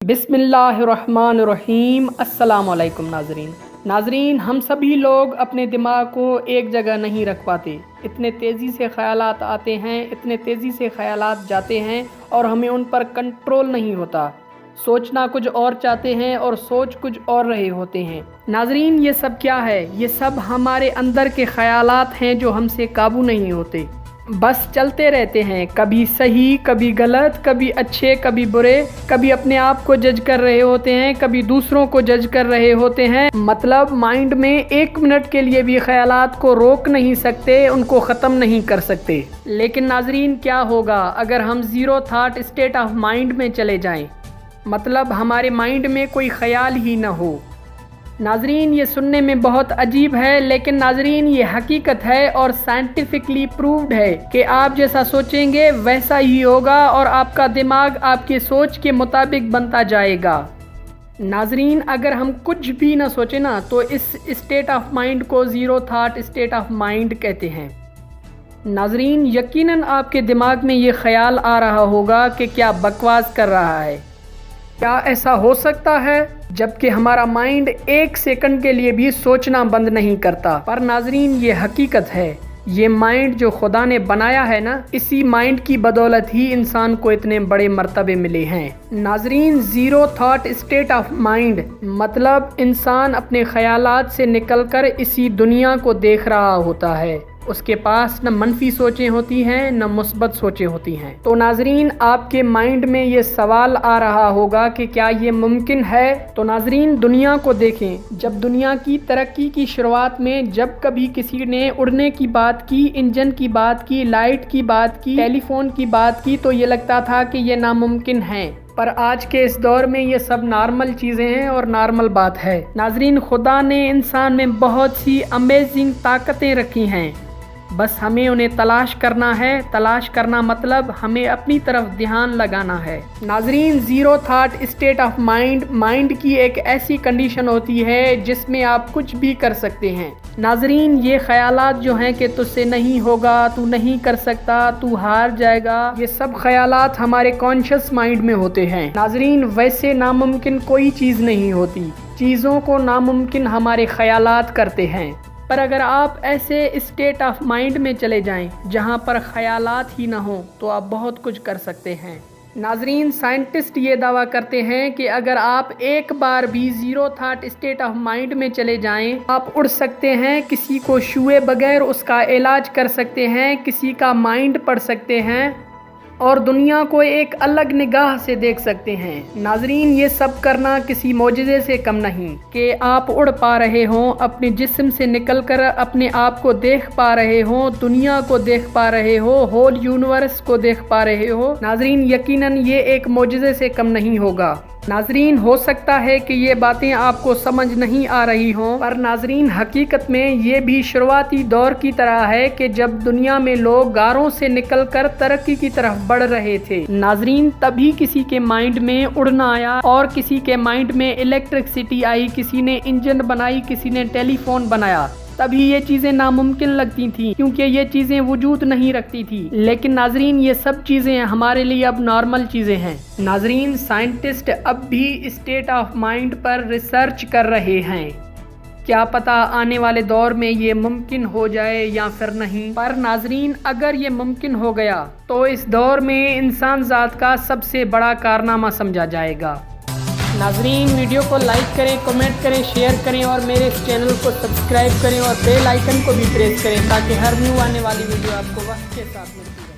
بسم اللہ الرحمن الرحیم۔ السلام علیکم ناظرین، ہم سبھی لوگ اپنے دماغ کو ایک جگہ نہیں رکھ پاتے۔ اتنے تیزی سے خیالات آتے ہیں، اتنے تیزی سے خیالات جاتے ہیں اور ہمیں ان پر کنٹرول نہیں ہوتا۔ سوچنا کچھ اور چاہتے ہیں اور سوچ کچھ اور رہے ہوتے ہیں۔ ناظرین، یہ سب کیا ہے؟ یہ سب ہمارے اندر کے خیالات ہیں جو ہم سے قابو نہیں ہوتے، بس چلتے رہتے ہیں، کبھی صحیح کبھی غلط، کبھی اچھے کبھی برے، کبھی اپنے آپ کو جج کر رہے ہوتے ہیں، کبھی دوسروں کو جج کر رہے ہوتے ہیں۔ مطلب مائنڈ میں ایک منٹ کے لیے بھی خیالات کو روک نہیں سکتے، ان کو ختم نہیں کر سکتے۔ لیکن ناظرین، کیا ہوگا اگر ہم zero thought state of mind میں چلے جائیں؟ مطلب ہمارے مائنڈ میں کوئی خیال ہی نہ ہو۔ ناظرین، یہ سننے میں بہت عجیب ہے، لیکن ناظرین یہ حقیقت ہے اور سائنٹیفکلی پرووڈ ہے کہ آپ جیسا سوچیں گے ویسا ہی ہوگا اور آپ کا دماغ آپ کے سوچ کے مطابق بنتا جائے گا۔ ناظرین، اگر ہم کچھ بھی نہ سوچیں نا تو اس اسٹیٹ آف مائنڈ کو zero thought state of mind کہتے ہیں۔ ناظرین، یقیناً آپ کے دماغ میں یہ خیال آ رہا ہوگا کہ کیا بکواس کر رہا ہے، کیا ایسا ہو سکتا ہے؟ جبکہ ہمارا مائنڈ ایک سیکنڈ کے لیے بھی سوچنا بند نہیں کرتا۔ پر ناظرین، یہ حقیقت ہے، یہ مائنڈ جو خدا نے بنایا ہے نا، اسی مائنڈ کی بدولت ہی انسان کو اتنے بڑے مرتبے ملے ہیں۔ ناظرین، zero thought state of mind مطلب انسان اپنے خیالات سے نکل کر اسی دنیا کو دیکھ رہا ہوتا ہے۔ اس کے پاس نہ منفی سوچیں ہوتی ہیں نہ مثبت سوچیں ہوتی ہیں۔ تو ناظرین، آپ کے مائنڈ میں یہ سوال آ رہا ہوگا کہ کیا یہ ممکن ہے؟ تو ناظرین، دنیا کو دیکھیں۔ جب دنیا کی ترقی کی شروعات میں جب کبھی کسی نے اڑنے کی بات کی، انجن کی بات کی، لائٹ کی بات کی، ٹیلی فون کی بات کی تو یہ لگتا تھا کہ یہ ناممکن ہے۔ پر آج کے اس دور میں یہ سب نارمل چیزیں ہیں اور نارمل بات ہے۔ ناظرین، خدا نے انسان میں بہت سی امیزنگ طاقتیں رکھی ہیں، بس ہمیں انہیں تلاش کرنا ہے۔ تلاش کرنا مطلب ہمیں اپنی طرف دھیان لگانا ہے۔ ناظرین، zero thought state of mind کی ایک ایسی کنڈیشن ہوتی ہے جس میں آپ کچھ بھی کر سکتے ہیں۔ ناظرین، یہ خیالات جو ہیں کہ تجھ سے نہیں ہوگا، تو نہیں کر سکتا، تو ہار جائے گا، یہ سب خیالات ہمارے کانشیس مائنڈ میں ہوتے ہیں۔ ناظرین، ویسے ناممکن کوئی چیز نہیں ہوتی، چیزوں کو ناممکن ہمارے خیالات کرتے ہیں۔ پر اگر آپ ایسے اسٹیٹ آف مائنڈ میں چلے جائیں جہاں پر خیالات ہی نہ ہوں تو آپ بہت کچھ کر سکتے ہیں۔ ناظرین، سائنٹسٹ یہ دعویٰ کرتے ہیں کہ اگر آپ ایک بار بھی zero thought state of mind میں چلے جائیں، آپ اڑ سکتے ہیں، کسی کو چھوئے بغیر اس کا علاج کر سکتے ہیں، کسی کا مائنڈ پڑھ سکتے ہیں اور دنیا کو ایک الگ نگاہ سے دیکھ سکتے ہیں۔ ناظرین، یہ سب کرنا کسی معجزے سے کم نہیں کہ آپ اڑ پا رہے ہوں، اپنے جسم سے نکل کر اپنے آپ کو دیکھ پا رہے ہوں، دنیا کو دیکھ پا رہے ہو، ہول یونیورس کو دیکھ پا رہے ہو۔ ناظرین، یقیناً یہ ایک معجزے سے کم نہیں ہوگا۔ ناظرین، ہو سکتا ہے کہ یہ باتیں آپ کو سمجھ نہیں آ رہی ہوں، پر ناظرین حقیقت میں یہ بھی شروعاتی دور کی طرح ہے کہ جب دنیا میں لوگ غاروں سے نکل کر ترقی کی طرف بڑھ رہے تھے۔ ناظرین، تبھی کسی کے مائنڈ میں اڑنا آیا اور کسی کے مائنڈ میں الیکٹرکسٹی آئی، کسی نے انجن بنائی، کسی نے ٹیلی فون بنایا۔ تبھی یہ چیزیں ناممکن لگتی تھیں کیونکہ یہ چیزیں وجود نہیں رکھتی تھی۔ لیکن ناظرین، یہ سب چیزیں ہمارے لیے اب نارمل چیزیں ہیں۔ ناظرین، سائنٹسٹ اب بھی state of mind per research کر رہے ہیں، کیا پتہ آنے والے دور میں یہ ممکن ہو جائے یا پھر نہیں۔ پر ناظرین، اگر یہ ممکن ہو گیا تو اس دور میں انسان ذات کا سب سے بڑا کارنامہ سمجھا جائے گا۔ ناظرین، ویڈیو کو لائک کریں، کمنٹ کریں، شیئر کریں اور میرے اس چینل کو سبسکرائب کریں اور بیل آئیکن کو بھی پریس کریں تاکہ ہر نیو آنے والی ویڈیو آپ کو وقت کے ساتھ ملتی ہے۔